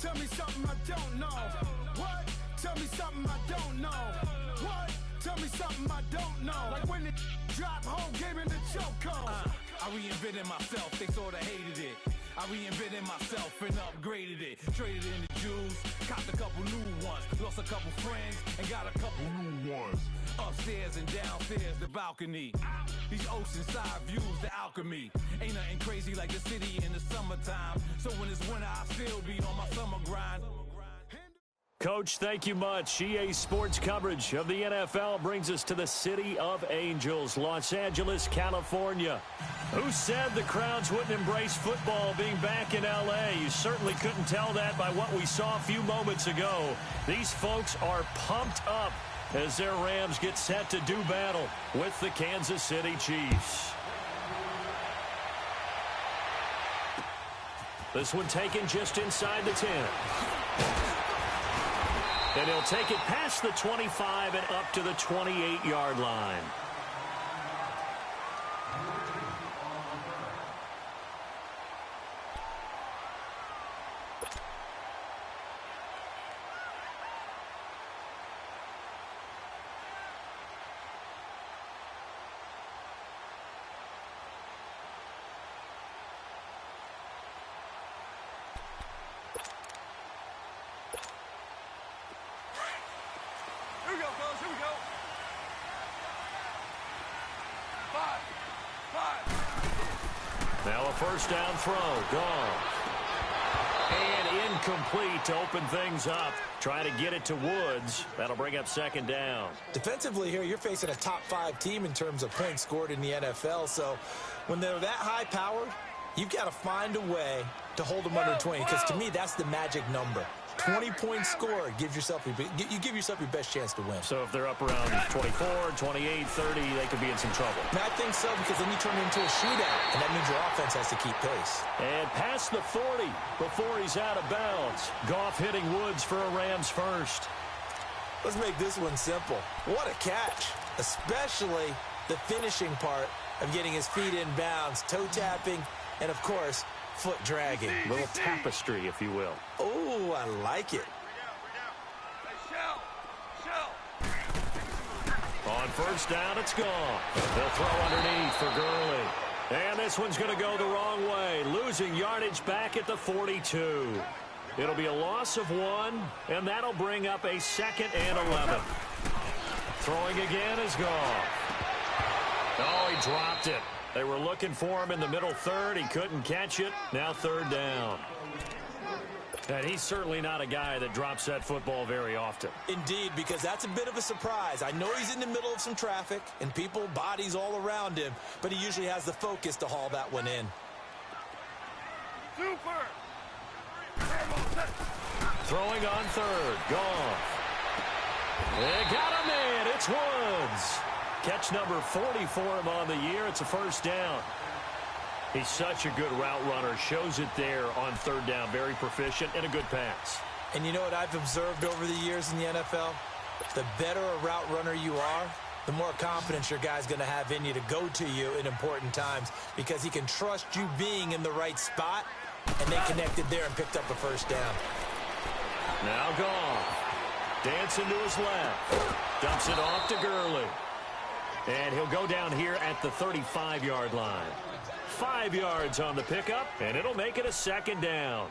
Tell me something I don't know. What? Tell me something I don't know. What? Tell me something I don't know. Like when it drop home, gave me the chokehold. I reinvented myself, they sorta hated it. I reinvented myself and upgraded it. Traded in the Jews, copped a couple new ones. Lost a couple friends and got a couple new ones. Upstairs and downstairs, the balcony. These oceanside views, the alchemy. Ain't nothing crazy like the city in the summertime. So when it's winter, I still be on my summer grind. Coach, thank you much. EA Sports coverage of the NFL brings us to the City of Angels, Los Angeles, California. Who said the crowds wouldn't embrace football being back in L.A.? You certainly couldn't tell that by what we saw a few moments ago. These folks are pumped up as their Rams get set to do battle with the Kansas City Chiefs. This one taken just inside the 10. And he'll take it past the 25 and up to the 28-yard line. Here we go, fellas. Here we go. 5. Now a first down throw. Gone. And incomplete to open things up. Trying to get it to Woods. That'll bring up second down. Defensively here, you're facing a top 5 team in terms of points scored in the NFL. So when they're that high powered, you've got to find a way to hold them under 20. Because to me, that's the magic number. 20 points scored gives yourself you give yourself your best chance to win. So if they're up around 24, 28, 30, they could be in some trouble. And I think so, because then you turn it into a shootout, and that means your offense has to keep pace. And past the 40 before he's out of bounds. Goff hitting Woods for a Rams first. Let's make this one simple. What a catch, especially the finishing part of getting his feet in bounds, toe tapping, and of course, foot dragging. A little tapestry, if you will. Oh, I like it. On first down, it's gone. They'll throw underneath for Gurley. And this one's going to go the wrong way, losing yardage back at the 42. It'll be a loss of 1, and that'll bring up a 2nd and 11. Throwing again is gone. Oh, he dropped it. They were looking for him in the middle third. He couldn't catch it. Now third down. And he's certainly not a guy that drops that football very often. Indeed, because that's a bit of a surprise. I know he's in the middle of some traffic and people, bodies all around him, but he usually has the focus to haul that one in. Super! Throwing on third. Gone. They got him in. It's Woods. Catch number 40 for him on the year. It's a first down. He's such a good route runner. Shows it there on third down. Very proficient and a good pass. And you know what I've observed over the years in the NFL? The better a route runner you are, the more confidence your guy's going to have in you to go to you in important times, because he can trust you being in the right spot, and they connected there and picked up a first down. Now gone. Dancing to his left. Dumps it off to Gurley. And he'll go down here at the 35-yard line. 5 yards on the pickup, and it'll make it a second down.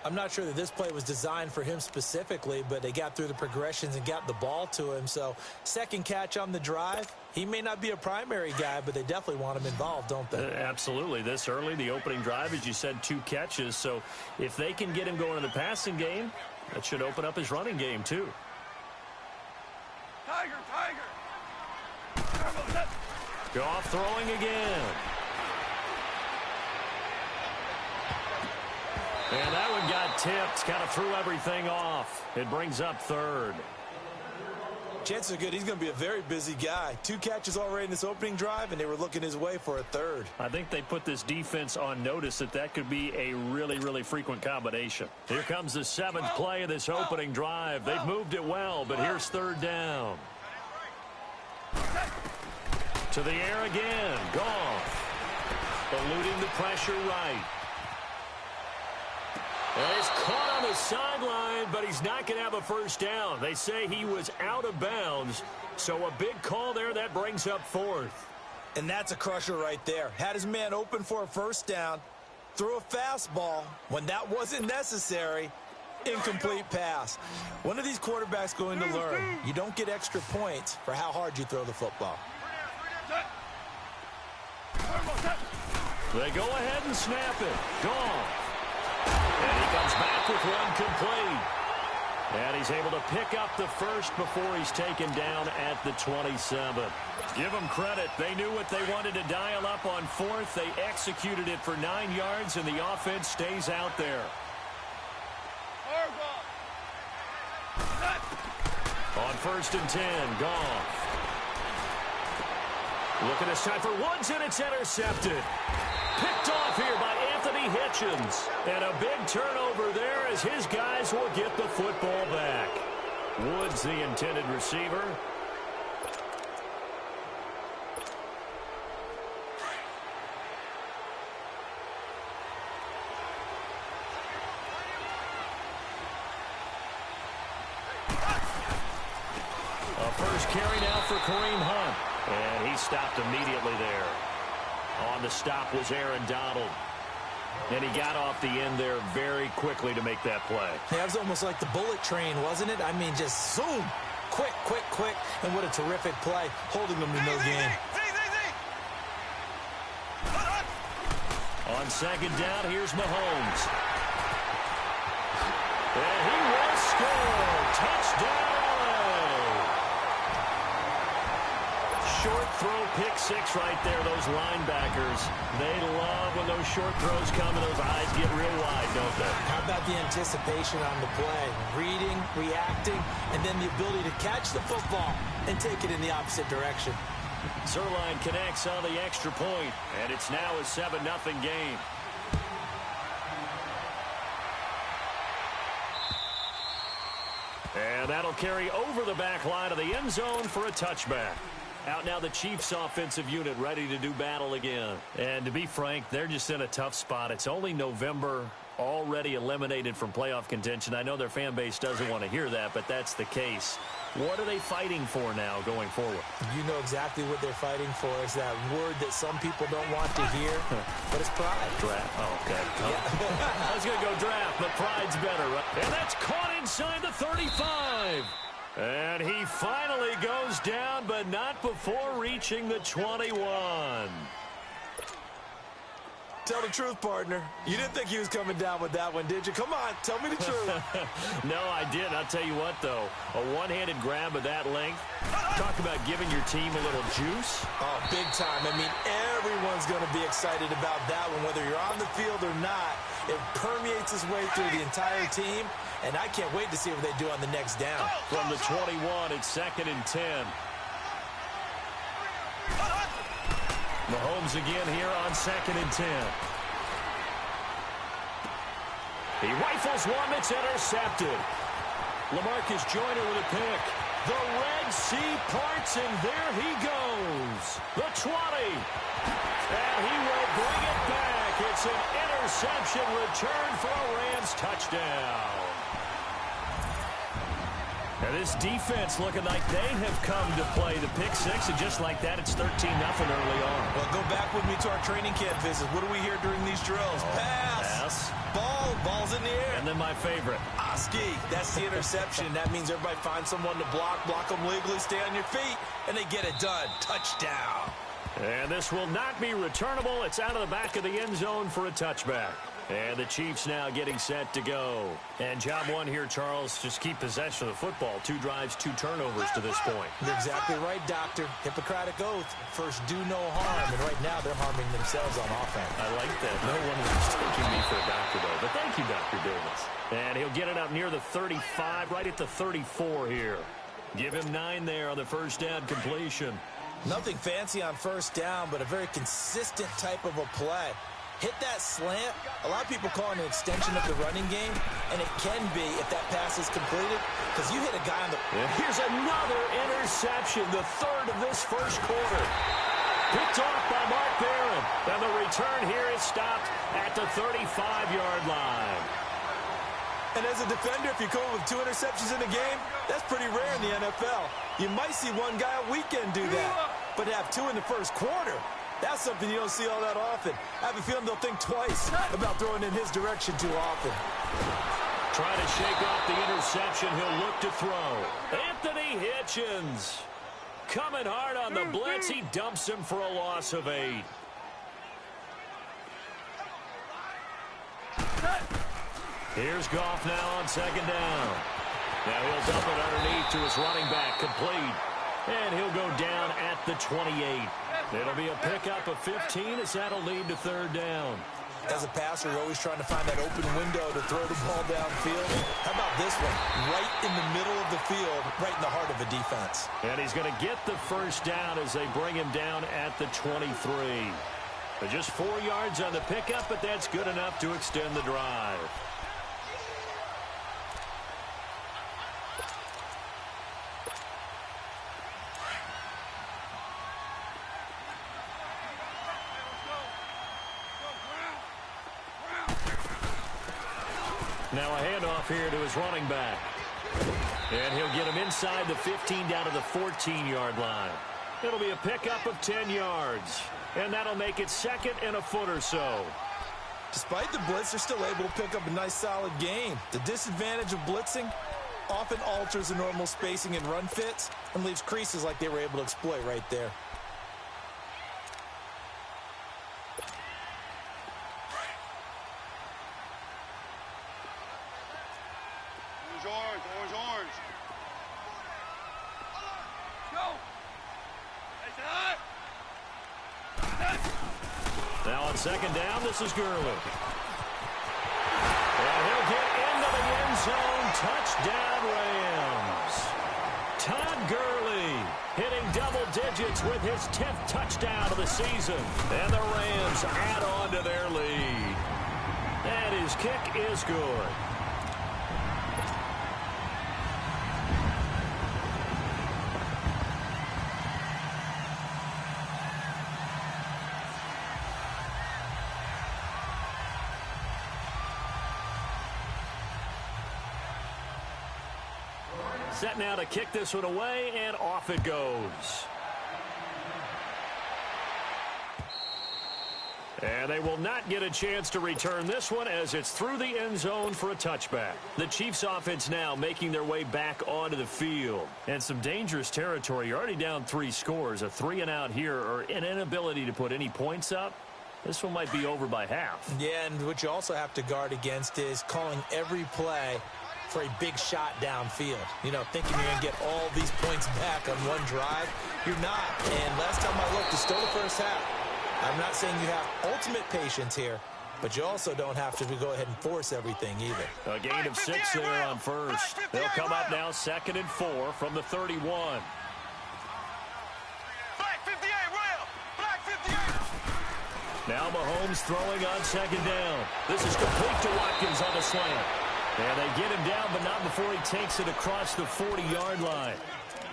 I'm not sure that this play was designed for him specifically, but they got through the progressions and got the ball to him. So second catch on the drive. He may not be a primary guy, but they definitely want him involved, don't they? Absolutely. This early, the opening drive, as you said, 2 catches. So if they can get him going in the passing game, that should open up his running game too. Tiger! Goff throwing again. And that one got tipped. Kind of threw everything off. It brings up third. Chances are good he's going to be a very busy guy. 2 catches already in this opening drive, and they were looking his way for a third. I think they put this defense on notice that could be a really, really frequent combination. Here comes the 7th play of this opening drive. They've moved it well, but here's third down. To the air again. Goff. Eluding the pressure right. And he's caught on the sideline, but he's not going to have a first down. They say he was out of bounds, so a big call there. That brings up fourth. And that's a crusher right there. Had his man open for a first down, threw a fastball when that wasn't necessary. Incomplete pass. One of these quarterbacks going to learn, you don't get extra points for how hard you throw the football. They go ahead and snap it. Gone. And he comes back with one complete. And he's able to pick up the first before he's taken down at the 27. Give them credit. They knew what they wanted to dial up on fourth. They executed it for 9 yards, and the offense stays out there. On 1st and 10, Goff. Looking this time for Woods, and it's intercepted. Picked off here by Anthony Hitchens. And a big turnover there as his guys will get the football back. Woods, the intended receiver. A first carry now for Kareem Hunt. And he stopped immediately there. On the stop was Aaron Donald. And he got off the end there very quickly to make that play. Yeah, it was almost like the bullet train, wasn't it? I mean, just zoom. Quick, quick, quick. And what a terrific play, holding them to no gain. On 2nd down, here's Mahomes. And he will score. Touchdown, LA. Short throw, pick six right there. Those linebackers, they love when those short throws come and those eyes get real wide, don't they? How about the anticipation on the play? Reading, reacting, and then the ability to catch the football and take it in the opposite direction. Zerline connects on the extra point, and it's now a 7-0 game. And that'll carry over the back line of the end zone for a touchback. Out now the Chiefs offensive unit ready to do battle again. And to be frank, they're just in a tough spot. It's only November, already eliminated from playoff contention. I know their fan base doesn't want to hear that, but that's the case. What are they fighting for now going forward? You know exactly what they're fighting for. Is that word that some people don't want to hear, but it's pride. Draft. Oh, okay. Yeah. I was going to go draft, but pride's better, right? And that's caught inside the 35. And he finally goes down, but not before reaching the 21. Tell the truth, partner. You didn't think he was coming down with that one, did you? Come on, tell me the truth. No, I did. I'll tell you what, though. A one-handed grab of that length. Talk about giving your team a little juice. Oh, big time. I mean, everyone's going to be excited about that one, whether you're on the field or not. It permeates its way through the entire team, and I can't wait to see what they do on the next down. From the 21, it's 2nd and 10. Mahomes again here on 2nd and 10. He rifles one that's intercepted. LaMarcus Joyner with a pick. The Red Sea parts, and there he goes. The 20. And he will bring it back. It's an interception return for a Rams touchdown. Now this defense looking like they have come to play the pick six, and just like that, it's 13-0 early on. Well, go back with me to our training camp visits. What do we hear during these drills? Pass. Ball's in the air. And then my favorite. Oski. That's the interception. That means everybody finds someone to block them legally, stay on your feet, and they get it done. Touchdown. And this will not be returnable. It's out of the back of the end zone for a touchback. And the Chiefs now getting set to go. And job one here, Charles, just keep possession of the football. 2 drives, 2 turnovers to this point. You're exactly right, Doctor. Hippocratic oath. First, do no harm. And right now, they're harming themselves on offense. I like that. No one was taking me for a doctor, though. But thank you, Dr. Davis. And he'll get it up near the 35, right at the 34 here. Give him 9 there on the first down completion. Nothing fancy on first down, but a very consistent type of a play. Hit that slant. A lot of people call it an extension of the running game, and it can be if that pass is completed, because you hit a guy on the... Here's another interception, the 3rd of this first quarter. Picked off by Mark Barron. And the return here is stopped at the 35-yard line. And as a defender, if you come with 2 interceptions in a game, that's pretty rare in the NFL. You might see one guy a weekend do that. But to have 2 in the first quarter, that's something you don't see all that often. I have a feeling they'll think twice about throwing in his direction too often. Trying to shake off the interception, he'll look to throw. Anthony Hitchens coming hard on the blitz. He dumps him for a loss of 8. Here's Goff now on 2nd down. Now he'll dump it underneath to his running back, complete. And he'll go down at the 28. It'll be a pickup of 15 as that'll lead to 3rd down. As a passer, you're always trying to find that open window to throw the ball downfield. How about this one? Right in the middle of the field, right in the heart of a defense. And he's going to get the 1st down as they bring him down at the 23. Just 4 yards on the pickup, but that's good enough to extend the drive. Now a handoff here to his running back. And he'll get him inside the 15 down to the 14-yard line. It'll be a pickup of 10 yards. And that'll make it 2nd and a foot or so. Despite the blitz, they're still able to pick up a nice solid gain. The disadvantage of blitzing often alters the normal spacing and run fits and leaves creases like they were able to exploit right there. Orange. Go! Now on 2nd down, this is Gurley. And he'll get into the end zone. Touchdown, Rams. Todd Gurley hitting double digits with his 10th touchdown of the season. And the Rams add on to their lead. And his kick is good. Set now to kick this one away, and off it goes. And they will not get a chance to return this one as it's through the end zone for a touchback. The Chiefs offense now making their way back onto the field. And some dangerous territory. You're already down 3 scores. A 3-and-out here or an inability to put any points up. This one might be over by half. Yeah, and what you also have to guard against is calling every play for a big shot downfield. You know, thinking you're going to get all these points back on one drive. You're not. And last time I looked, it's still the first half. I'm not saying you have ultimate patience here, but you also don't have to go ahead and force everything either. A gain of 6 there on first. They'll come up now 2nd and 4 from the 31. Black 58, Royal! Black 58! Now Mahomes throwing on 2nd down. This is complete to Watkins on the slant. And they get him down, but not before he takes it across the 40-yard line.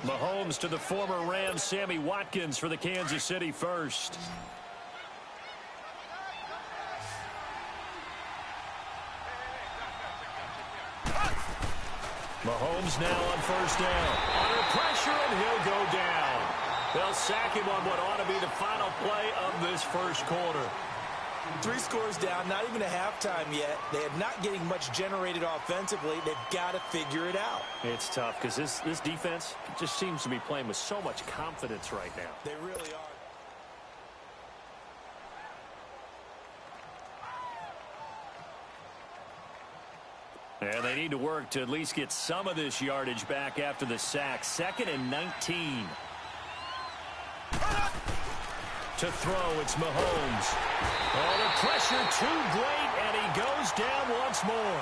Mahomes to the former Rams, Sammy Watkins for the Kansas City first. Mahomes now on 1st down. Under pressure, and he'll go down. They'll sack him on what ought to be the final play of this first quarter. 3 scores down, not even a halftime yet. They are not getting much generated offensively. They've got to figure it out. It's tough because this defense just seems to be playing with so much confidence right now. They really are. And they need to work to at least get some of this yardage back after the sack. 2nd and 19. To throw, it's Mahomes. Oh, the pressure too great, and he goes down once more.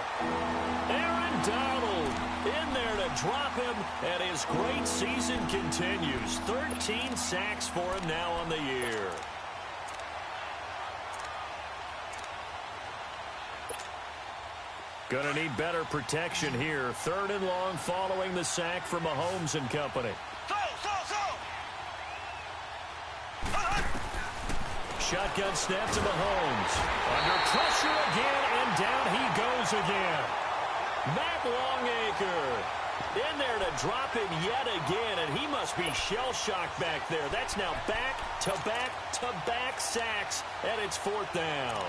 Aaron Donald in there to drop him, and his great season continues. 13 sacks for him now on the year. Gonna need better protection here. 3rd and long following the sack from Mahomes and company. Shotgun snap to Mahomes. Under pressure again, and down he goes again. Matt Longacre in there to drop him yet again, and he must be shell-shocked back there. That's now back-to-back-to-back sacks, and it's 4th down.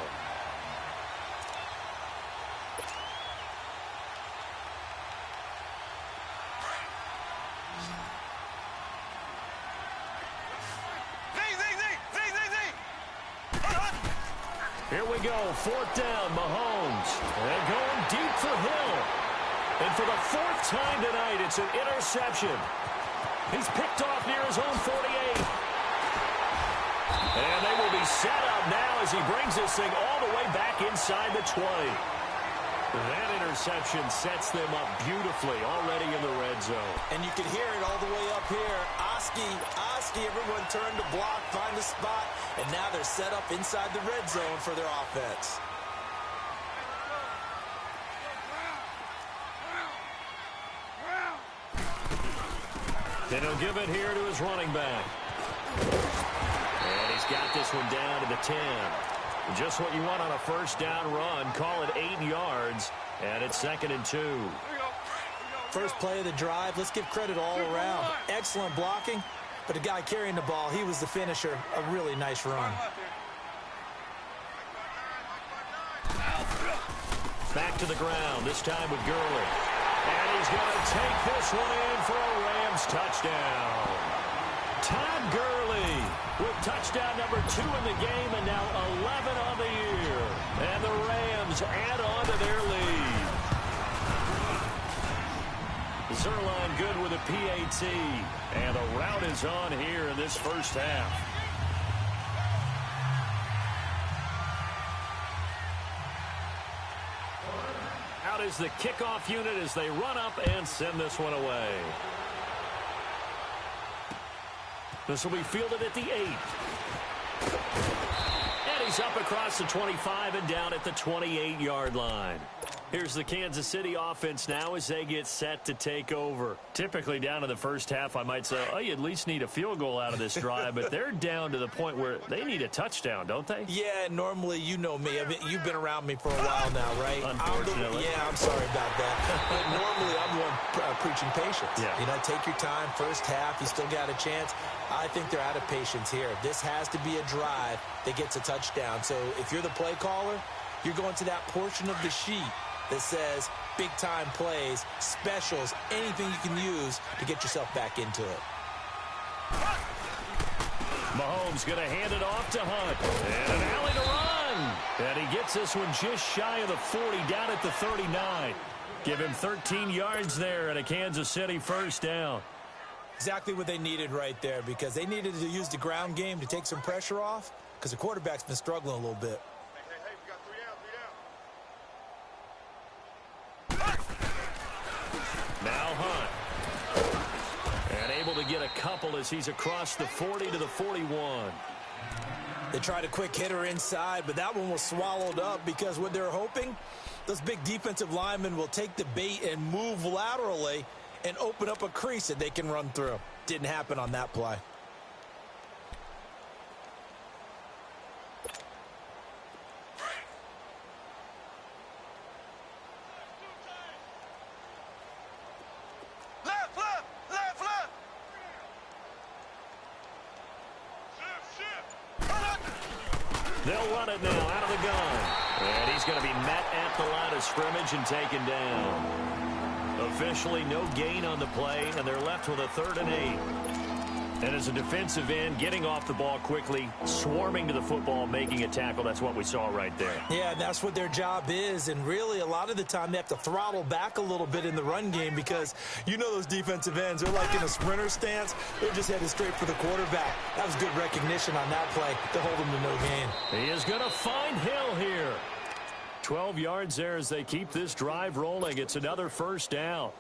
Here we go, 4th down, Mahomes. And going deep for Hill. And for the 4th time tonight, it's an interception. He's picked off near his own 48. And they will be set up now as he brings this thing all the way back inside the 20. That interception sets them up beautifully already in the red zone. And you can hear it all the way up here. Oski, everyone turned to block, find a spot, and now they're set up inside the red zone for their offense. Then he'll give it here to his running back. And he's got this one down to the 10. Just what you want on a 1st down run. Call it 8 yards, and it's 2nd and 2. First play of the drive. Let's give credit all around. Excellent blocking, but the guy carrying the ball, he was the finisher. A really nice run. Back to the ground, this time with Gurley. And he's going to take this one in for a Rams touchdown. Todd Gurley with touchdown number 2 in the game, and now 11 on the year. And the Rams add on to their lead. Zerline good with a PAT. And the route is on here in this first half. Out is the kickoff unit as they run up and send this one away. This will be fielded at the 8. And he's up across the 25 and down at the 28-yard line. Here's the Kansas City offense now as they get set to take over. Typically down in the first half, I might say, oh, you at least need a field goal out of this drive, but they're down to the point where they need a touchdown, don't they? Yeah, normally, you know me. I mean, you've been around me for a while now, right? Unfortunately. I'm sorry about that. But normally, I'm the one preaching patience. Yeah. You know, take your time. First half, you still got a chance. I think they're out of patience here. This has to be a drive that gets a touchdown. So if you're the play caller, you're going to that portion of the sheet that says big-time plays, specials, anything you can use to get yourself back into it. Mahomes going to hand it off to Hunt. And an alley to run. And he gets this one just shy of the 40, down at the 39. Give him 13 yards there and a Kansas City 1st down. Exactly what they needed right there, because they needed to use the ground game to take some pressure off, because the quarterback's been struggling a little bit. Now Hunt. And able to get a couple as he's across the 40 to the 41. They tried a quick hitter inside, but that one was swallowed up because what they're hoping, those big defensive linemen will take the bait and move laterally and open up a crease that they can run through. Didn't happen on that play. They'll run it now out of the gun. And he's going to be met at the line of scrimmage and taken down. Officially no gain on the play, and they're left with a 3rd and 8. And as a defensive end, getting off the ball quickly, swarming to the football, making a tackle, that's what we saw right there. Yeah, that's what their job is, and really a lot of the time they have to throttle back a little bit in the run game because you know those defensive ends, they're like in a sprinter stance. They're just headed straight for the quarterback. That was good recognition on that play to hold them to no gain. He is going to find Hill here. 12 yards there as they keep this drive rolling. It's another 1st down.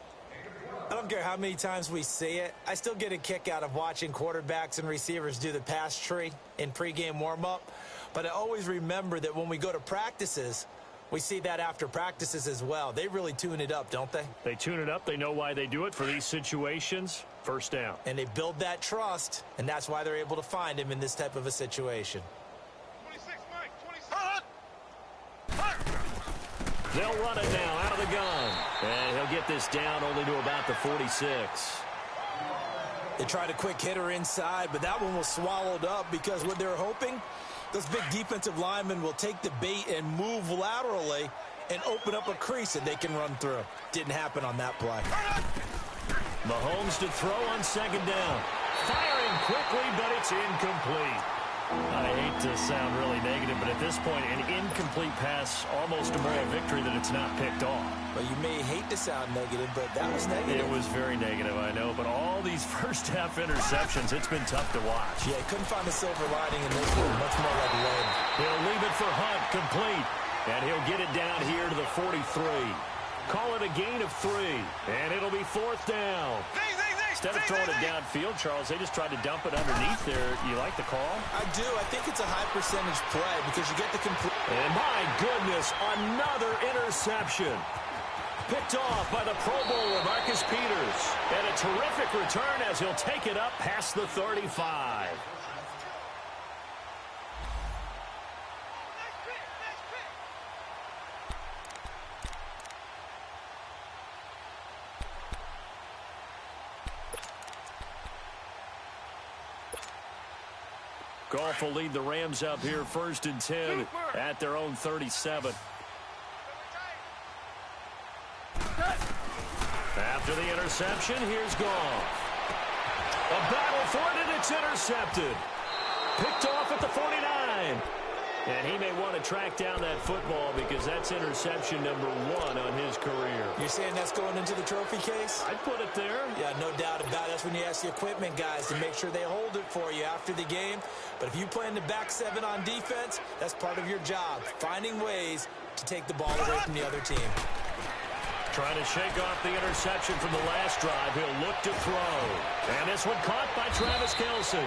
I don't care how many times we see it. I still get a kick out of watching quarterbacks and receivers do the pass tree in pregame warm-up. But I always remember that when we go to practices, we see that after practices as well. They really tune it up, don't they? They tune it up. They know why they do it for these situations. 1st down. And they build that trust, and that's why they're able to find him in this type of a situation. 26, Mike, 26. They'll run it now out of the gun. And he'll get this down only to about the 46. They tried a quick hitter inside, but that one was swallowed up because what they're hoping, those big defensive linemen will take the bait and move laterally and open up a crease that they can run through. Didn't happen on that play. Mahomes to throw on second down. Firing quickly, but it's incomplete. I hate to sound really negative, but at this point, an incomplete pass, almost a moral victory that it's not picked off. Well, you may hate to sound negative, but that was negative. It was very negative, I know, but all these first-half interceptions, it's been tough to watch. Yeah, couldn't find a silver lining in this one. Much more like lead. He'll leave it for Hunt, complete, and he'll get it down here to the 43. Call it a gain of 3, and it'll be fourth down. Instead of throwing it downfield, Charles, they just tried to dump it underneath there. You like the call? I do. I think it's a high-percentage play because you get the complete. And my goodness, another interception. Picked off by the Pro Bowler, Marcus Peters. And a terrific return as he'll take it up past the 35. Goff will lead the Rams up here first and 10 at their own 37. After the interception, here's Goff. A battle for it, and it's intercepted. Picked off at the 49. And he may want to track down that football because that's interception number 1 on his career. You're saying that's going into the trophy case? I'd put it there. Yeah, no doubt about it. That's when you ask the equipment guys to make sure they hold it for you after the game. But if you play in the back 7 on defense, that's part of your job, finding ways to take the ball away from the other team. Trying to shake off the interception from the last drive. He'll look to throw. And this one caught by Travis Kelce.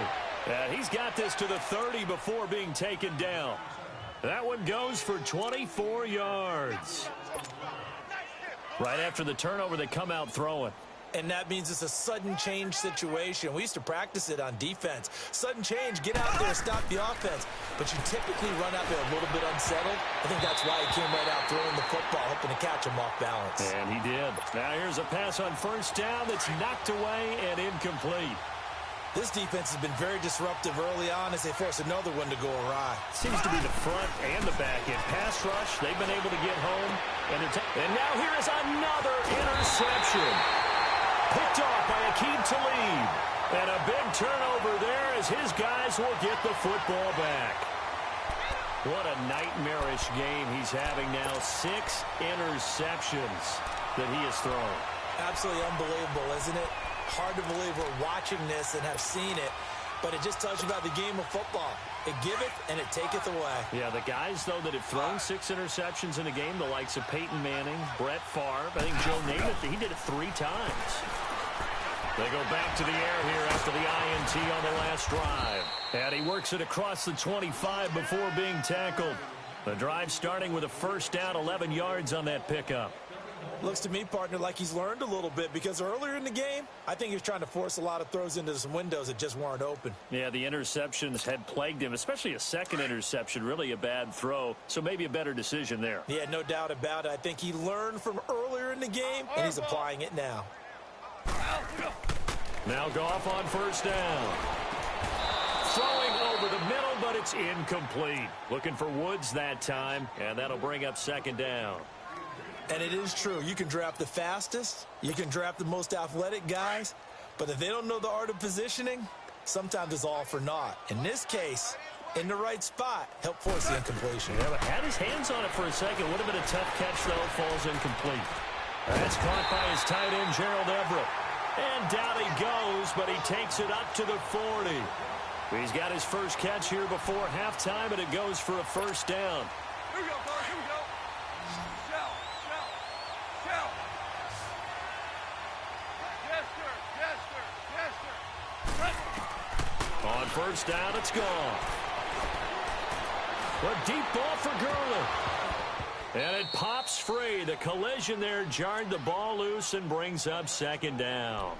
He's got this to the 30 before being taken down. That one goes for 24 yards. Right after the turnover, they come out throwing. And that means it's a sudden change situation. We used to practice it on defense. Sudden change, get out there, stop the offense. But you typically run out there a little bit unsettled. I think that's why he came right out throwing the football, hoping to catch him off balance. And he did. Now here's a pass on first down that's knocked away and incomplete. This defense has been very disruptive early on as they force another one to go awry. Seems to be the front and the back end. Pass rush, they've been able to get home. And now here is another interception. Picked off by Aqib Talib. And a big turnover there as his guys will get the football back. What a nightmarish game he's having now. 6 interceptions that he has thrown. Absolutely unbelievable, isn't it? Hard to believe we're watching this and have seen it, but it just tells you about the game of football. It giveth and it taketh away. Yeah, the guys, though, that have thrown 6 interceptions in a game, the likes of Peyton Manning, Brett Favre, I think Joe Namath, he did it 3 times. They go back to the air here after the INT on the last drive. And he works it across the 25 before being tackled. The drive starting with a first down, 11 yards on that pickup. Looks to me, partner, like he's learned a little bit because earlier in the game, I think he was trying to force a lot of throws into some windows that just weren't open. Yeah, the interceptions had plagued him, especially a second interception, really a bad throw, so maybe a better decision there. Yeah, no doubt about it. I think he learned from earlier in the game, and he's applying it now. Now Goff on first down. Throwing over the middle, but it's incomplete. Looking for Woods that time, and that'll bring up second down. And it is true. You can draft the fastest. You can draft the most athletic guys. But if they don't know the art of positioning, sometimes it's all for naught. In this case, in the right spot, help force the incompletion. Yeah, but had his hands on it for a second. Would have been a tough catch, though. Falls incomplete. That's caught by his tight end, Gerald Everett. And down he goes, but he takes it up to the 40. He's got his first catch here before halftime, and it goes for a first down. Here we go, boys. Here we go. Shout. Yes, sir. On first down, it's gone. A deep ball for Gurley. And it pops free. The collision there jarred the ball loose and brings up second down.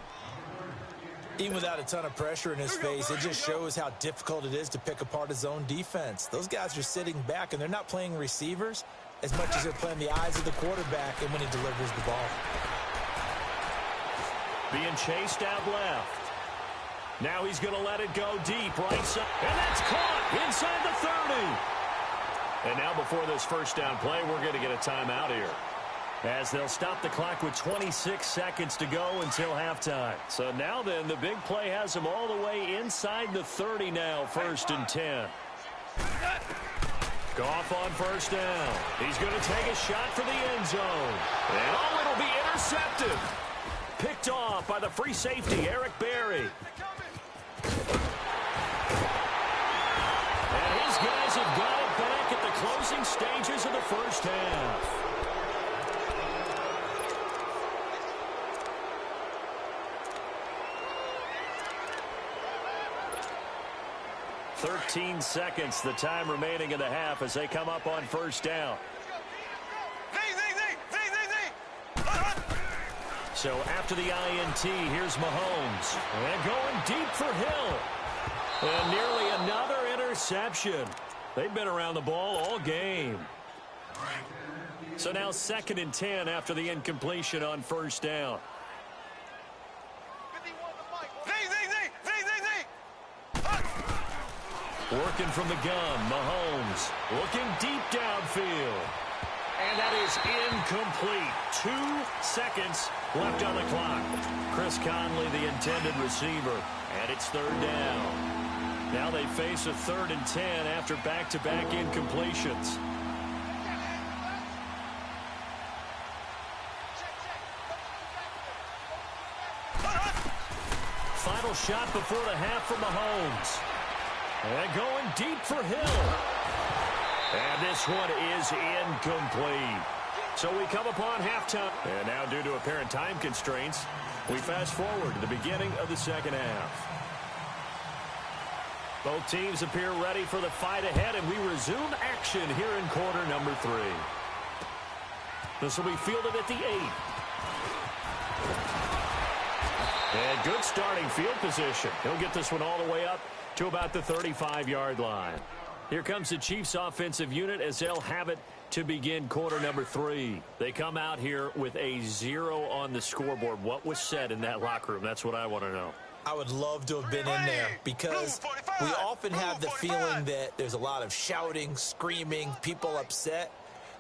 Even without a ton of pressure in his face, it just shows how difficult it is to pick apart his own defense. Those guys are sitting back, and they're not playing receivers. as much as they're playing the eyes of the quarterback and when he delivers the ball. Being chased out left. Now he's going to let it go deep right side. And that's caught inside the 30. And now before this first down play, we're going to get a timeout here, as they'll stop the clock with 26 seconds to go until halftime. So now then, the big play has him all the way inside the 30 now, 1st and 10. Goff on first down. He's going to take a shot for the end zone. And oh, it'll be intercepted. Picked off by the free safety, Eric Berry. And his guys have got it back at the closing stages of the first half. "13 seconds, the time remaining in the half as they come up on first down. So after the INT, here's Mahomes. And going deep for Hill. And nearly another interception. They've been around the ball all game. So now 2nd and 10 after the incompletion on first down. Working from the gun, Mahomes looking deep downfield. And that is incomplete. 2 seconds left on the clock. Chris Conley, the intended receiver, and it's 3rd down. Now they face a 3rd and 10 after back-to-back incompletions. Final shot before the half for Mahomes. And going deep for Hill. And this one is incomplete. So we come upon halftime. And now, due to apparent time constraints, we fast forward to the beginning of the second half. Both teams appear ready for the fight ahead, and we resume action here in quarter number 3. This will be fielded at the 8. And good starting field position. He'll get this one all the way up to about the 35-yard line. Here comes the Chiefs offensive unit as they'll have it to begin quarter number 3. They come out here with a 0 on the scoreboard. What was said in that locker room? That's what I want to know. I would love to have been in there because we often have the feeling that there's a lot of shouting, screaming, people upset.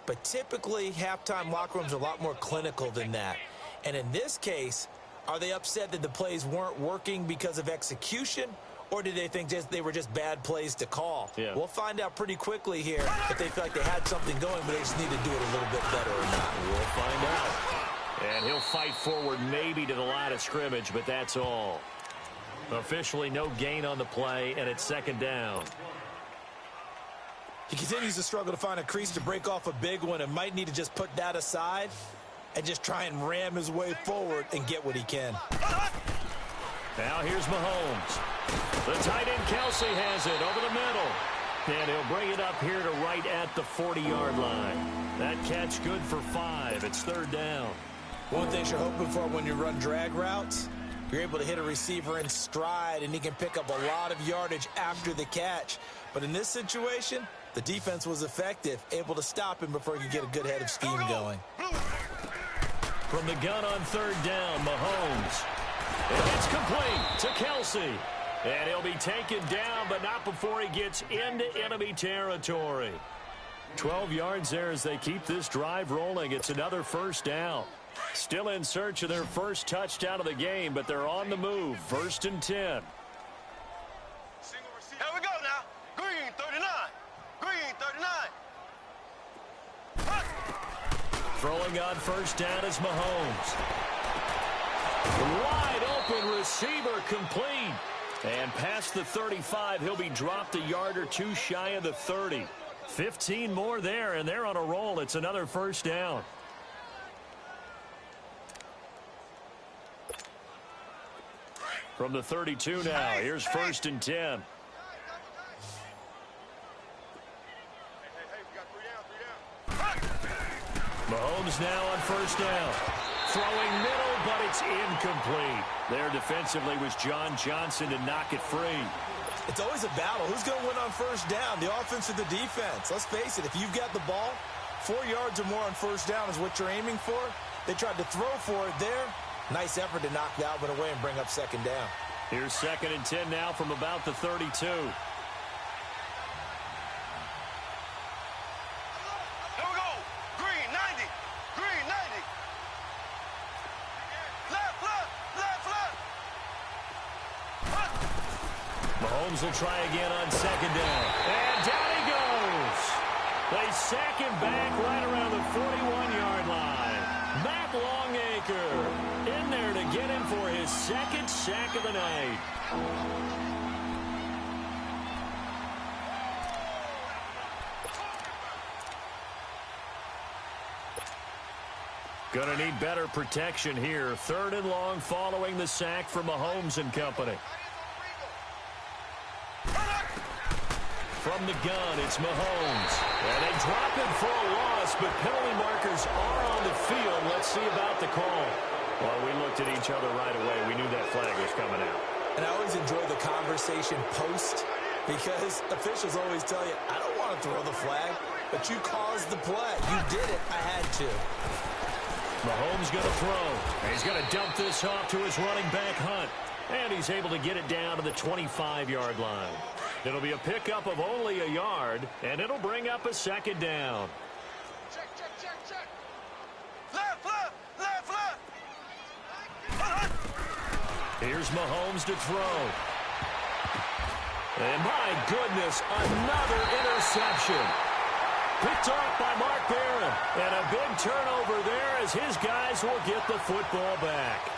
But typically, halftime locker rooms are a lot more clinical than that. And in this case, are they upset that the plays weren't working because of execution? Or do they think they were just bad plays to call? Yeah. We'll find out pretty quickly here if they feel like they had something going, but they just need to do it a little bit better or not. We'll find out. And he'll fight forward maybe to the line of scrimmage, but that's all. Officially no gain on the play, and it's 2nd down. He continues to struggle to find a crease to break off a big one and might need to just put that aside and just try and ram his way forward and get what he can. Now here's Mahomes. The tight end Kelsey has it over the middle. And he'll bring it up here to right at the 40-yard line. That catch good for 5. It's 3rd down. One thing you're hoping for when you run drag routes, you're able to hit a receiver in stride, and he can pick up a lot of yardage after the catch. But in this situation, the defense was effective, able to stop him before he could get a good head of steam going. From the gun on 3rd down, Mahomes. And it's complete to Kelsey. And he'll be taken down, but not before he gets into enemy territory. 12 yards there as they keep this drive rolling. It's another 1st down. Still in search of their first touchdown of the game, but they're on the move. 1st and 10. Here we go now. Green 39. Green 39. Throwing on 1st down is Mahomes. Wide open receiver complete. And past the 35, he'll be dropped a yard or 2 shy of the 30. 15 more there, and they're on a roll. It's another 1st down. From the 32 now, here's 1st and 10. Mahomes now on 1st down. Throwing middle, but it's incomplete. There defensively was John Johnson to knock it free. It's always a battle. Who's going to win on 1st down, the offense or the defense? Let's face it, if you've got the ball, 4 yards or more on first down is what you're aiming for. They tried to throw for it there. Nice effort to knock that one away and bring up second down. Here's 2nd and 10 now from about the 32. Here we go. Green, 90. Green, 90. Left, left, left, left. Mahomes will try again on 2nd down. And down he goes. They sack him back right around the 41-yard line. Matt Longacre in there to get him for his 2nd sack of the night. Gonna need better protection here. 3rd and long following the sack from Mahomes and company. From the gun, it's Mahomes. And they drop him for a loss, but penalty markers are on the field. Let's see about the call. Well, we looked at each other right away. We knew that flag was coming out. And I always enjoy the conversation post because officials always tell you, I don't want to throw the flag, but you caused the play. You did it. I had to. Mahomes going to throw. He's going to dump this off to his running back, Hunt. And he's able to get it down to the 25-yard line. It'll be a pickup of only a yard, and it'll bring up a 2nd down. Check, check, check, check. Left, left, left, left. Here's Mahomes to throw. And my goodness, another interception. Picked off by Mark Barron. And a big turnover there as his guys will get the football back.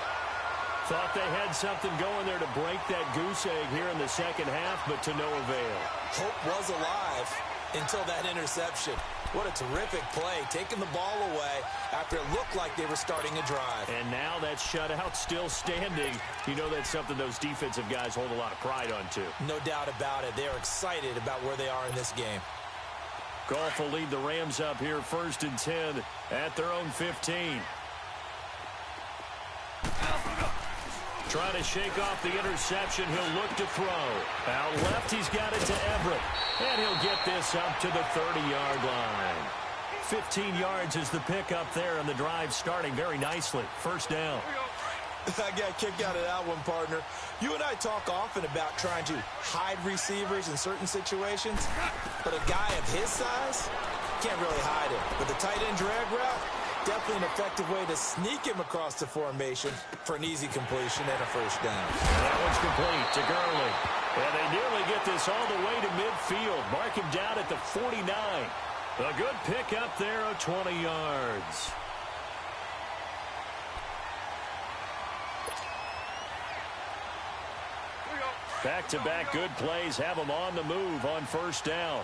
Thought they had something going there to break that goose egg here in the 2nd half, but to no avail. Hope was alive until that interception. What a terrific play, taking the ball away after it looked like they were starting a drive. And now that shutout still standing. You know that's something those defensive guys hold a lot of pride on, too. No doubt about it. They are excited about where they are in this game. Goff will lead the Rams up here 1st and 10 at their own 15. Trying to shake off the interception. He'll look to throw. Out left, he's got it to Everett. And he'll get this up to the 30-yard line. 15 yards is the pickup there, and the drive starting very nicely. 1st down. I got a kick out of that one, partner. You and I talk often about trying to hide receivers in certain situations, but a guy of his size can't really hide him. But the tight end drag route, definitely an effective way to sneak him across the formation for an easy completion and a 1st down. That one's complete to Gurley. And they nearly get this all the way to midfield. Mark him down at the 49. A good pickup there of 20 yards. Back-to-back good plays have them on the move on 1st down.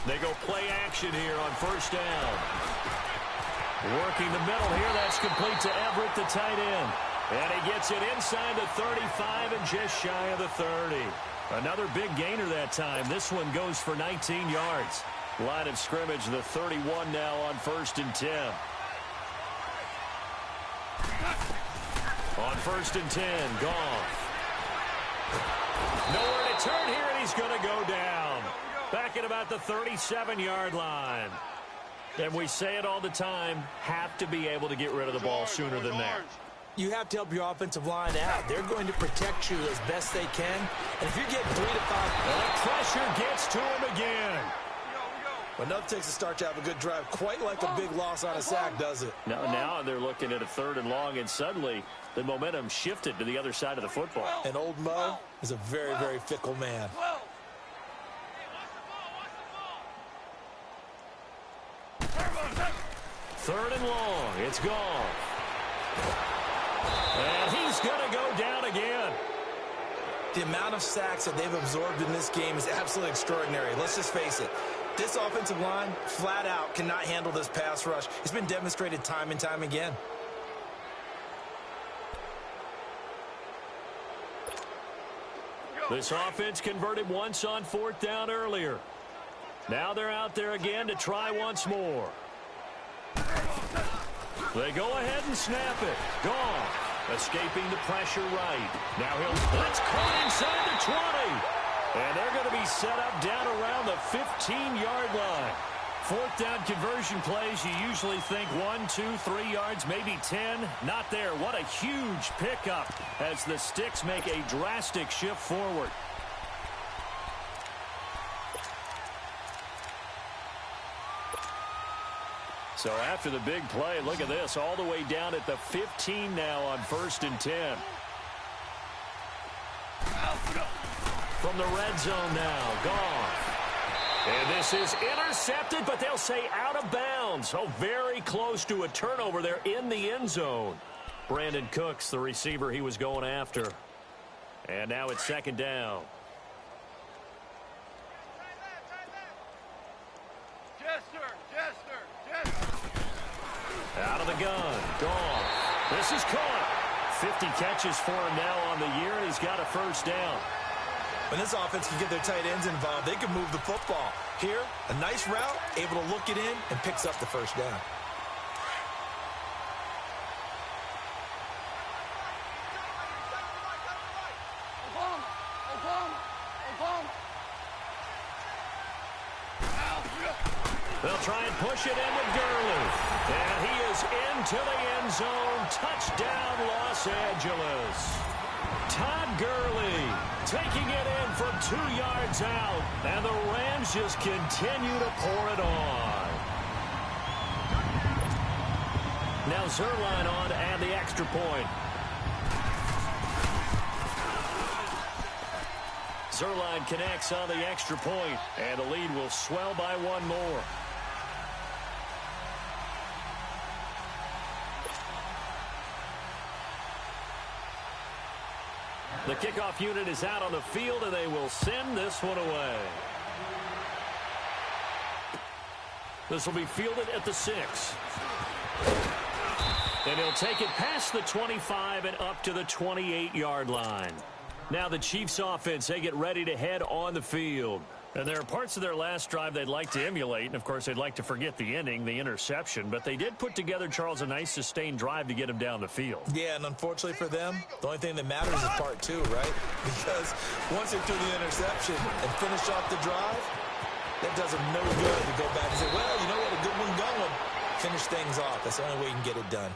They go play action here on 1st down. Working the middle here. That's complete to Everett, the tight end. And he gets it inside the 35 and just shy of the 30. Another big gainer that time. This one goes for 19 yards. Line of scrimmage, the 31 now on 1st and 10. On 1st and 10, Goff. Nowhere to turn here, and he's going to go down. Back at about the 37-yard line. And we say it all the time, have to be able to get rid of the ball sooner than that. You have to help your offensive line out. They're going to protect you as best they can. And if you're getting 3 to 5... The pressure gets to him again. Enough takes to start to have a good drive. Quite like a big loss on a sack, does it? Now they're looking at a 3rd and long, and suddenly the momentum shifted to the other side of the football. And old Mo is a very, very fickle man. 3rd and long. It's gone. And he's going to go down again. The amount of sacks that they've absorbed in this game is absolutely extraordinary. Let's just face it. This offensive line, flat out, cannot handle this pass rush. It's been demonstrated time and time again. This offense converted once on 4th down earlier. Now they're out there again to try once more. They go ahead and snap it. Goff escaping the pressure right. Now that's caught inside the 20. And they're going to be set up down around the 15-yard line. Fourth down conversion plays, you usually think 1, 2, 3 yards, maybe 10. Not there. What a huge pickup as the Sticks make a drastic shift forward. So after the big play, look at this, all the way down at the 15 now on 1st and 10. From the red zone now, gone. And this is intercepted, but they'll say out of bounds. Oh, very close to a turnover there in the end zone. Brandon Cooks, the receiver he was going after. And now it's 2nd down. Out of the gun. Gone. This is caught. 50 catches for him now on the year, and he's got a 1st down. When this offense can get their tight ends involved, they can move the football. Here, a nice route, able to look it in, and picks up the 1st down. They'll try and push it in with Gurley. And he is into the end zone. Touchdown, Los Angeles. Todd Gurley taking it in from 2 yards out. And the Rams just continue to pour it on. Now Zerline on to add the extra point. Zerline connects on the extra point, and the lead will swell by 1 more. The kickoff unit is out on the field, and they will send this one away. This will be fielded at the 6. And he'll take it past the 25 and up to the 28-yard line. Now the Chiefs offense, they get ready to head on the field. And there are parts of their last drive they'd like to emulate. And, of course, they'd like to forget the ending, the interception. But they did put together, Charles, a nice sustained drive to get him down the field. Yeah, and unfortunately for them, the only thing that matters is part 2, right? Because once they threw the interception and finished off the drive, that does them no good to go back and say, well, you know what, a good one going. Finish things off. That's the only way you can get it done.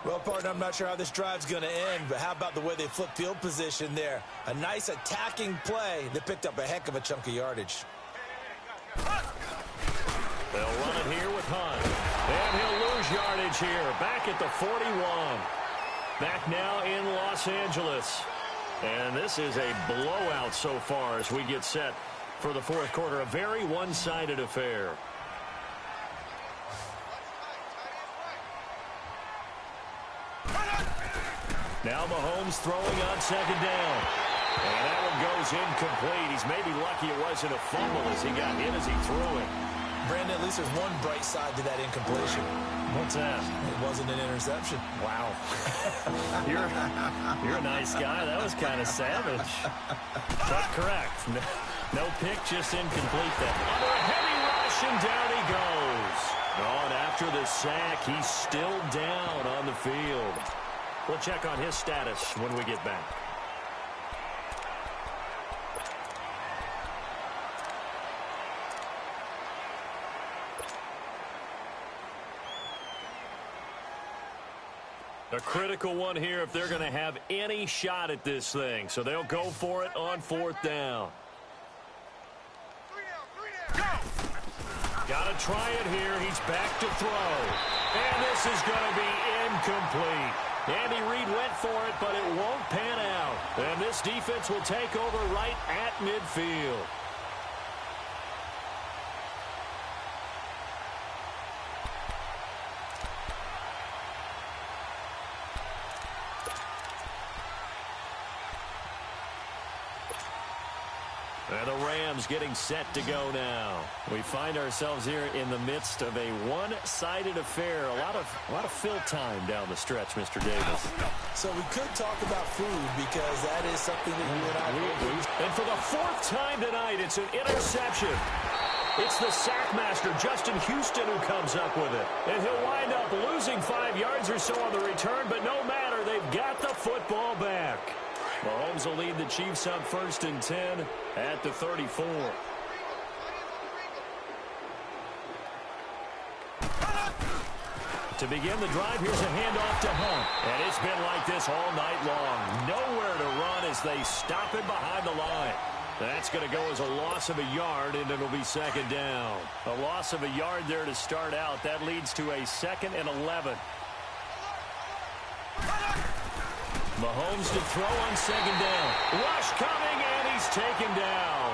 Well, partner, I'm not sure how this drive's going to end, but how about the way they flip field position there? A nice attacking play that picked up a heck of a chunk of yardage. They'll run it here with Hunt. And he'll lose yardage here. Back at the 41. Back now in Los Angeles. And this is a blowout so far as we get set for the 4th quarter. A very one-sided affair. Now Mahomes throwing on 2nd down. And that one goes incomplete. He's maybe lucky it wasn't a fumble as he got hit as he threw it. Brandon, at least there's one bright side to that incompletion. What's that? It wasn't an interception. Wow. You're a nice guy. That was kind of savage. But correct. No pick, just incomplete then. Under a heavy rush, and down he goes. On after the sack, he's still down on the field. We'll check on his status when we get back. A critical one here if they're going to have any shot at this thing. So they'll go for it on 4th down. Got to try it here. He's back to throw. And this is going to be incomplete. Andy Reid went for it, but it won't pan out. And this defense will take over right at midfield. And the Rams getting set to go now. We find ourselves here in the midst of a one-sided affair. A lot of fill time down the stretch, Mr. Davis. So we could talk about food because that is something that you and I will. And for the 4th time tonight, it's an interception. It's the sackmaster, Justin Houston, who comes up with it. And he'll wind up losing 5 yards or so on the return, but no matter, they've got the football back. Mahomes will lead the Chiefs up 1st and 10 at the 34. To begin the drive, here's a handoff to Hunt. And it's been like this all night long. Nowhere to run as they stop it behind the line. That's going to go as a loss of a yard, and it'll be 2nd down. A loss of a yard there to start out. That leads to a 2nd and 11. Mahomes to throw on 2nd down. Rush coming, and he's taken down.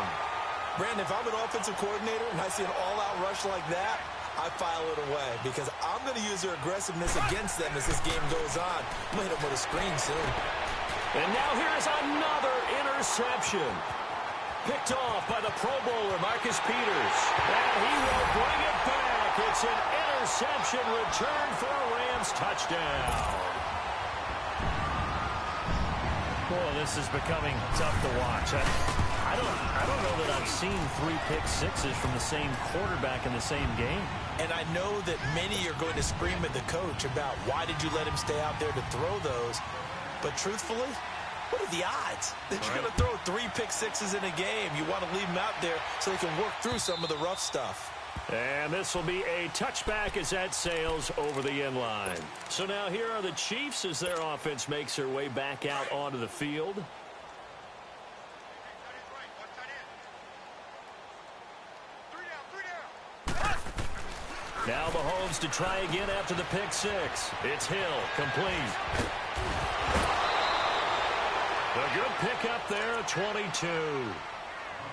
Brandon, if I'm an offensive coordinator and I see an all-out rush like that, I file it away because I'm going to use their aggressiveness against them as this game goes on. I'm going to hit them with a screen soon. And now here's another interception. Picked off by the Pro Bowler, Marcus Peters. And he will bring it back. It's an interception return for a Rams touchdown. Boy, this is becoming tough to watch. I don't know that I've seen 3 pick sixes from the same quarterback in the same game. And I know that many are going to scream at the coach about why did you let him stay out there to throw those. But truthfully, what are the odds that you're going to throw 3 pick sixes in a game? You want to leave them out there so they can work through some of the rough stuff. And this will be a touchback as that sails over the end line. So now here are the Chiefs as their offense makes their way back out onto the field. Now Mahomes to try again after the pick six. It's Hill, complete. A good pickup there at 22.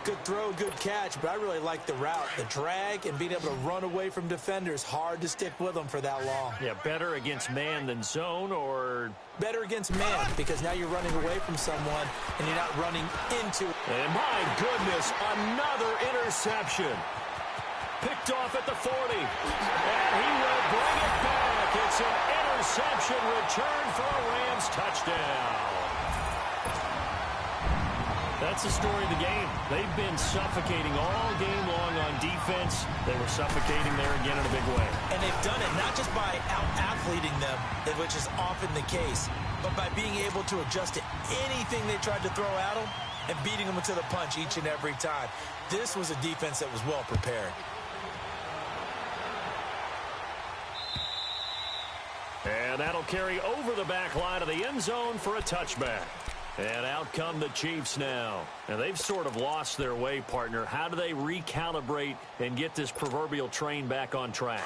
Good throw, good catch, but I really like the route. The drag and being able to run away from defenders, hard to stick with them for that long. Yeah, better against man than zone, or... Better against man, because now you're running away from someone and you're not running into... And my goodness, another interception. Picked off at the 40. And he will bring it back. It's an interception return for a Rams touchdown. That's the story of the game. They've been suffocating all game long on defense. They were suffocating there again in a big way. And they've done it not just by out-athleting them, which is often the case, but by being able to adjust to anything they tried to throw at them and beating them to the punch each and every time. This was a defense that was well prepared. And that'll carry over the back line of the end zone for a touchback. And out come the Chiefs now. And they've sort of lost their way, partner. How do they recalibrate and get this proverbial train back on track?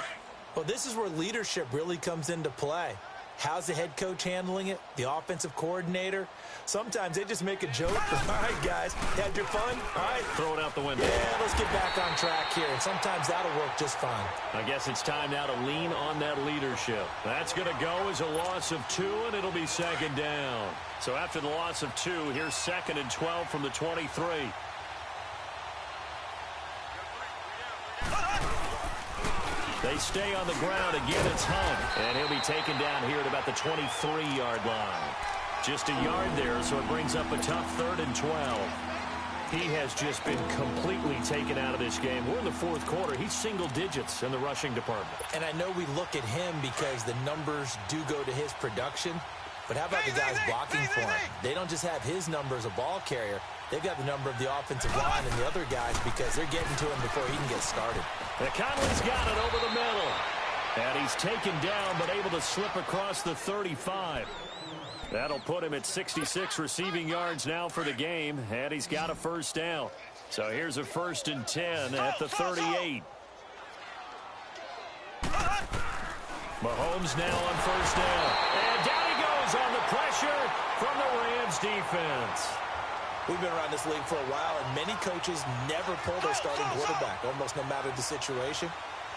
Well, this is where leadership really comes into play. How's the head coach handling it? The offensive coordinator? Sometimes they just make a joke. All right, guys, had your fun? All right. Throw it out the window. Yeah, let's get back on track here. And sometimes that'll work just fine. I guess it's time now to lean on that leadership. That's going to go as a loss of 2, and it'll be 2nd down. So after the loss of 2, here's 2nd and 12 from the 23. They stay on the ground. Again, it's Hunt. And he'll be taken down here at about the 23-yard line. Just a yard there, so it brings up a tough 3rd and 12. He has just been completely taken out of this game. We're in the 4th quarter. He's single digits in the rushing department. And I know we look at him because the numbers do go to his production. But how about the guys blocking for him? They don't just have his number as a ball carrier. They've got the number of the offensive line and the other guys because they're getting to him before he can get started. And Conley's got it over the middle. And he's taken down but able to slip across the 35. That'll put him at 66 receiving yards now for the game. And he's got a 1st down. So here's a 1st and 10 at the 38. Mahomes now on 1st down. And down he goes on the pressure from the Rams defense. We've been around this league for a while, and many coaches never pull their starting quarterback, almost no matter the situation.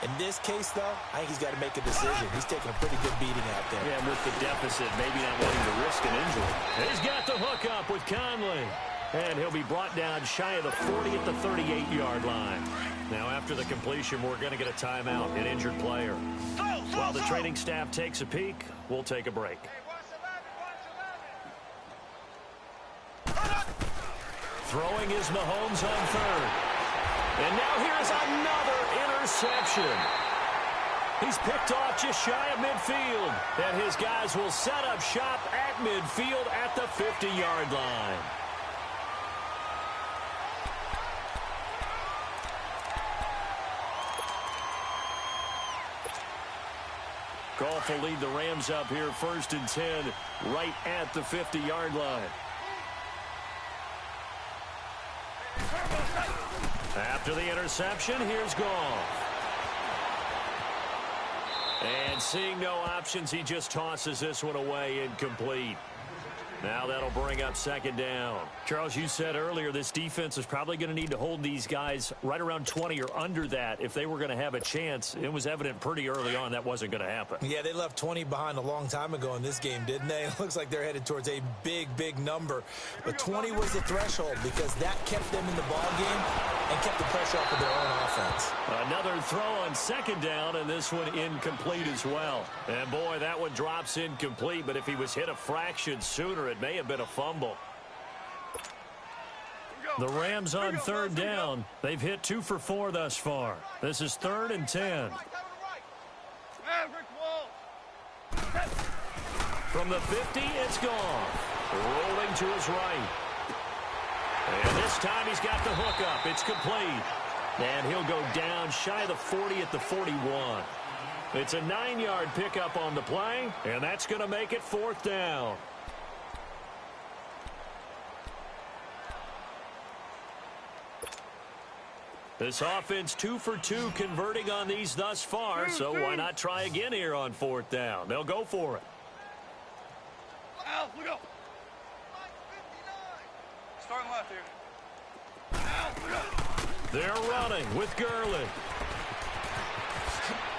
In this case, though, I think he's got to make a decision. He's taking a pretty good beating out there. Yeah, with the deficit, maybe not wanting to risk an injury. He's got the hook up with Conley. And he'll be brought down shy of the 40 at the 38-yard line. Now, after the completion, we're going to get a timeout, an injured player. While the training staff takes a peek, we'll take a break. Throwing is Mahomes on 3rd. And now here's another interception. He's picked off just shy of midfield. And his guys will set up shop at midfield at the 50-yard line. Goff will lead the Rams up here 1st and 10 right at the 50-yard line. After the interception, here's Goff. And seeing no options, he just tosses this one away, incomplete. Now that'll bring up 2nd down. Charles, you said earlier this defense is probably going to need to hold these guys right around 20 or under that if they were going to have a chance. It was evident pretty early on that wasn't going to happen. Yeah, they left 20 behind a long time ago in this game, didn't they? It looks like they're headed towards a big number. But 20 was the threshold because that kept them in the ball game and kept the pressure off of their own offense. Another throw on 2nd down, and this one incomplete as well. And boy, that one drops incomplete, but if he was hit a fraction sooner, it may have been a fumble. The Rams on 3rd down. They've hit 2 for 4 thus far. This is 3rd and 10. From the 50, it's gone. Rolling to his right. And this time he's got the hook up. It's complete. And he'll go down shy of the 40 at the 41. It's a 9-yard pickup on the play, and that's going to make it 4th down. This offense 2 for 2 converting on these thus far, so why not try again here on 4th down? They'll go for it. Al, look up. Starting left here. Al, look up. They're running with Gurley.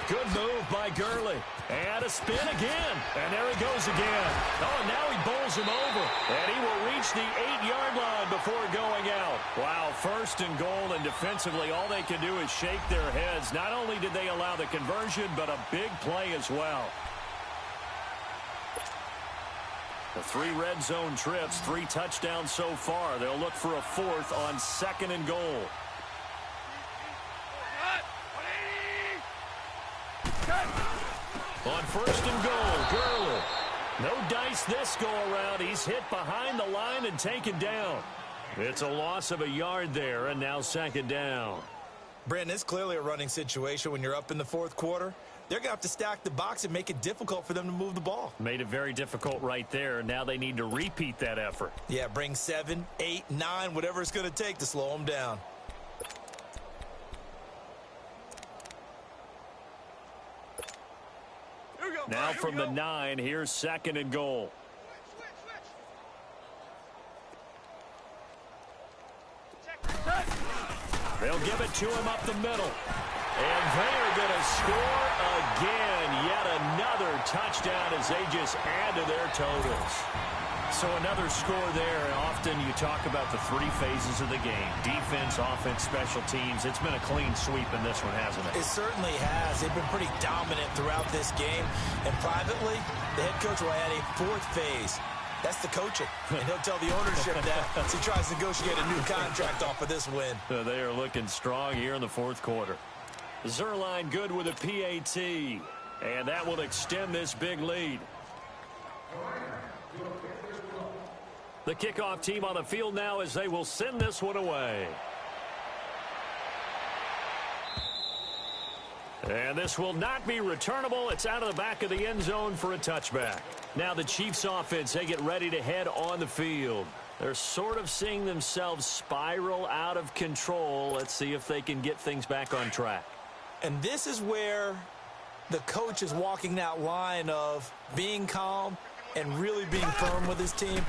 Good move by Gurley. And a spin again. And there he goes again. Oh, and now he bowls him over. And he will reach the 8-yard line before going out. Wow, 1st and goal, and defensively all they can do is shake their heads. Not only did they allow the conversion, but a big play as well. The 3 red zone trips, 3 touchdowns so far. They'll look for a 4th on 2nd and goal. On 1st and goal, Gurley. No dice this go-around. He's hit behind the line and taken down. It's a loss of a yard there, and now 2nd down. Brandon, it's clearly a running situation when you're up in the 4th quarter. They're going to have to stack the box and make it difficult for them to move the ball. Made it very difficult right there. Now they need to repeat that effort. Yeah, bring 7, 8, 9, whatever it's going to take to slow them down. Now from the 9, here's 2nd and goal. They'll give it to him up the middle. And they're going to score again. Yet another touchdown as they just add to their totals. So another score there. Often you talk about the 3 phases of the game. Defense, offense, special teams. It's been a clean sweep in this one, hasn't it? It certainly has. They've been pretty dominant throughout this game. And privately, the head coach will add a 4th phase. That's the coaching. And he'll tell the ownership that as he tries to negotiate a new contract off of this win. They are looking strong here in the 4th quarter. Zerline good with a PAT. And that will extend this big lead. The kickoff team on the field now as they will send this one away. And this will not be returnable. It's out of the back of the end zone for a touchback. Now the Chiefs offense, they get ready to head on the field. They're sort of seeing themselves spiral out of control. Let's see if they can get things back on track. And this is where the coach is walking that line of being calm and really being firm with his team.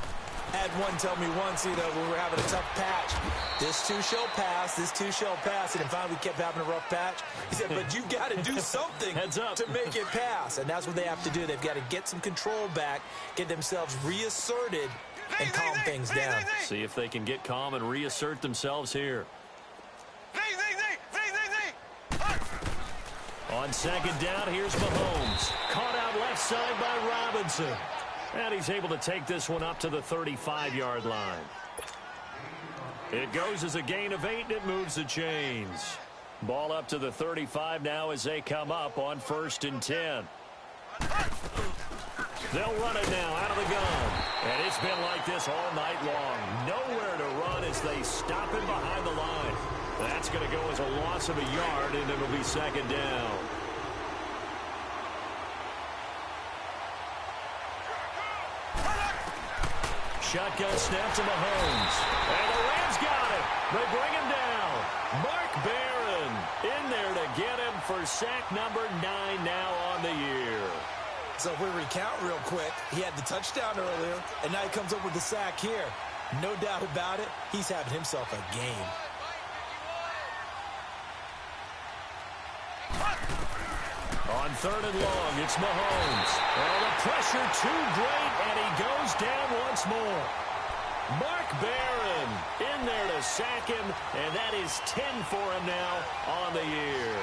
Had one tell me once, we were having a tough patch. This too shall pass, this too shall pass. And finally we kept having a rough patch. He said, but you got to do something to make it pass. And that's what they have to do. They've got to get some control back, get themselves reasserted, and calm things down. See if they can get calm and reassert themselves here. On 2nd down, here's Mahomes. Caught out left side by Robinson. And he's able to take this one up to the 35-yard line. It goes as a gain of 8, and it moves the chains. Ball up to the 35 now as they come up on 1st and 10. They'll run it now out of the gun. And it's been like this all night long. Nowhere to run as they stop him behind the line. That's going to go as a loss of a yard, and it'll be 2nd down. Shotgun snap to Mahomes. And the Rams got it. They bring him down. Mark Barron in there to get him for sack number 9 now on the year. So if we recount real quick, he had the touchdown earlier, and now he comes up with the sack here. No doubt about it, he's having himself a game. On 3rd and long, it's Mahomes. And the pressure too great, and he goes down once more. Mark Barron in there to sack him, and that is 10 for him now on the year.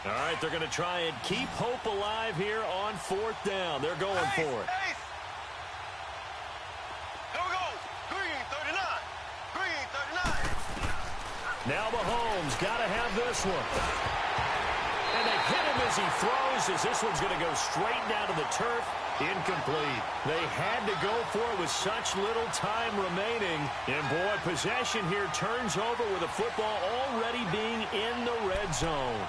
All right, they're going to try and keep hope alive here on 4th down. They're going for it. There we go. Green, 39. Green, 39. Now Mahomes got to have this one. And they hit him as he throws, as this one's going to go straight down to the turf. Incomplete. They had to go for it with such little time remaining. And, boy, possession here turns over with the football already being in the red zone.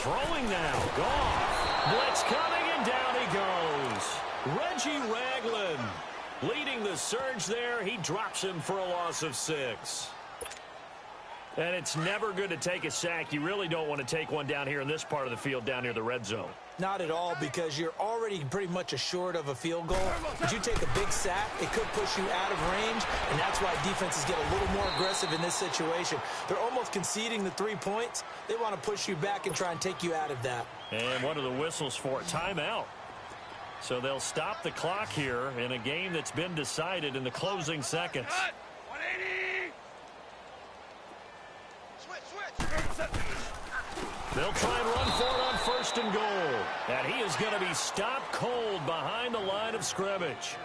Throwing now, gone. Blitz coming, and down he goes. Reggie Ragland leading the surge there. He drops him for a loss of 6. And it's never good to take a sack. You really don't want to take one down here in this part of the field, down near the red zone. Not at all, because you're already pretty much assured of a field goal. If you take a big sack, it could push you out of range, and that's why defenses get a little more aggressive in this situation. They're almost conceding the 3 points. They want to push you back and try and take you out of that. And one of the whistles for a timeout. So they'll stop the clock here in a game that's been decided in the closing seconds. 180. Switch. They'll try and run for it on 1st and goal. And he is going to be stopped cold behind the line of scrimmage.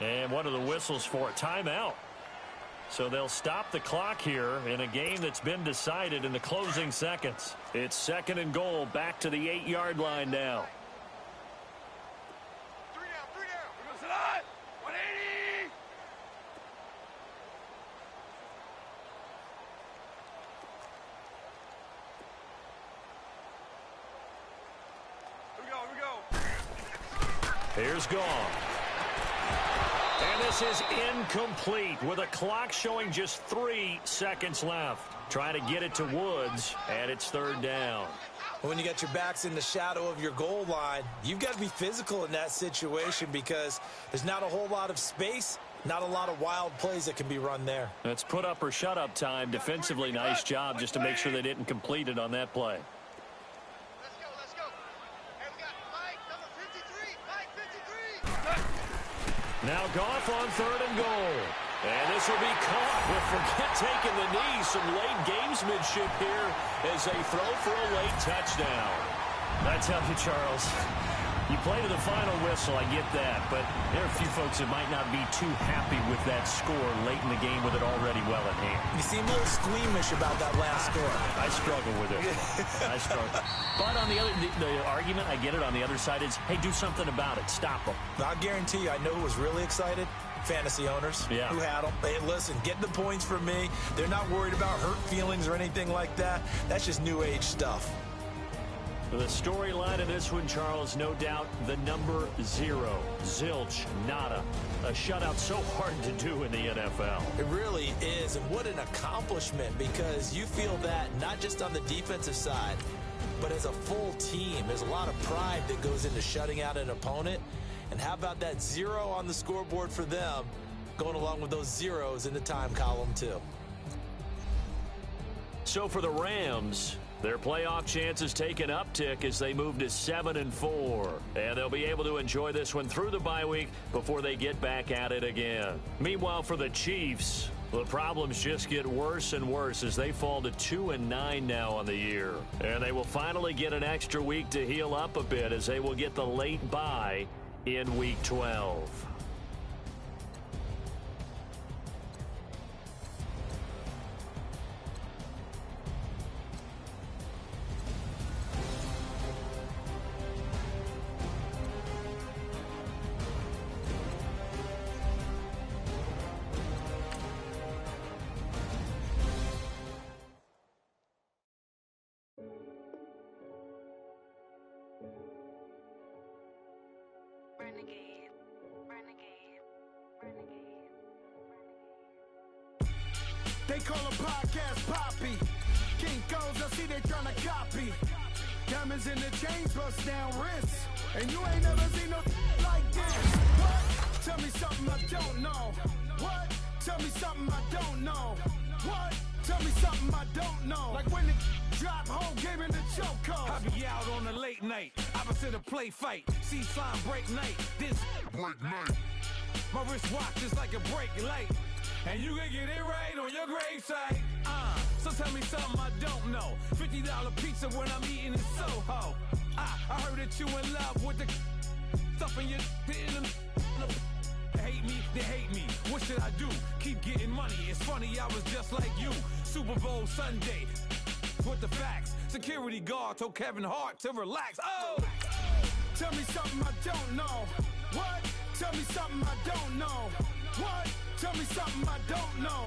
And one of the whistles for a timeout. So they'll stop the clock here in a game that's been decided in the closing seconds. It's 2nd and goal, back to the 8-yard line now. 3 down. We're going to sit on. 180. Here we go. Here's gone. And this is incomplete with a clock showing just 3 seconds left. Trying to get it to Woods, and it's 3rd down. When you got your backs in the shadow of your goal line, you've got to be physical in that situation because there's not a whole lot of space, not a lot of wild plays that can be run there. That's put up or shut up time. Defensively, nice job just to make sure they didn't complete it on that play. Let's go. Hey, we got Mike, number 53. Mike, 53. Now Goff on 3rd and goal. And this will be caught with forget taking the knee. Some late gamesmanship here as they throw for a late touchdown. I tell you, Charles, you play to the final whistle, I get that. But there are a few folks that might not be too happy with that score late in the game with it already well at hand. You seem a little squeamish about that last score. I struggle with it. I struggle. But on the other, the argument, I get it, on the other side is, hey, do something about it. Stop them. I guarantee you, I know who was really excited. Fantasy owners who had them. Hey, listen, get the points from me. They're not worried about hurt feelings or anything like that. That's just new age stuff. The storyline of this one, Charles, no doubt the number 0. Zilch, nada. A shutout so hard to do in the NFL. It really is, and what an accomplishment, because you feel that not just on the defensive side, but as a full team. There's a lot of pride that goes into shutting out an opponent. And how about that 0 on the scoreboard for them, going along with those zeros in the time column, too. So for the Rams, Their playoff chances take an uptick as they move to 7-4. And they'll be able to enjoy this one through the bye week before they get back at it again. Meanwhile, for the Chiefs, the problems just get worse and worse as they fall to 2-9 now on the year. And they will finally get an extra week to heal up a bit as they will get the late bye in Week 12. They call a podcast Poppy. Kinkos, I see they tryna copy. Diamonds in the chains, bust down wrists. And you ain't never seen no like this. What? Tell me something I don't know. What? Tell me something I don't know. What? Tell me something I don't know. Like when the drop home, gave in the choke code. I be out on a late night, opposite a play fight. See sign break night, this break night. My wristwatch is like a break light. And you can get it right on your gravesite. So tell me something I don't know. $50 pizza when I'm eating in Soho. I heard that you in love with the stuff in your hate me, they hate me. What should I do? Keep getting money. It's funny, I was just like you. Super Bowl Sunday with the facts. Security guard told Kevin Hart to relax. Oh! Tell me something I don't know. What? Tell me something I don't know. What? Tell me something I don't know.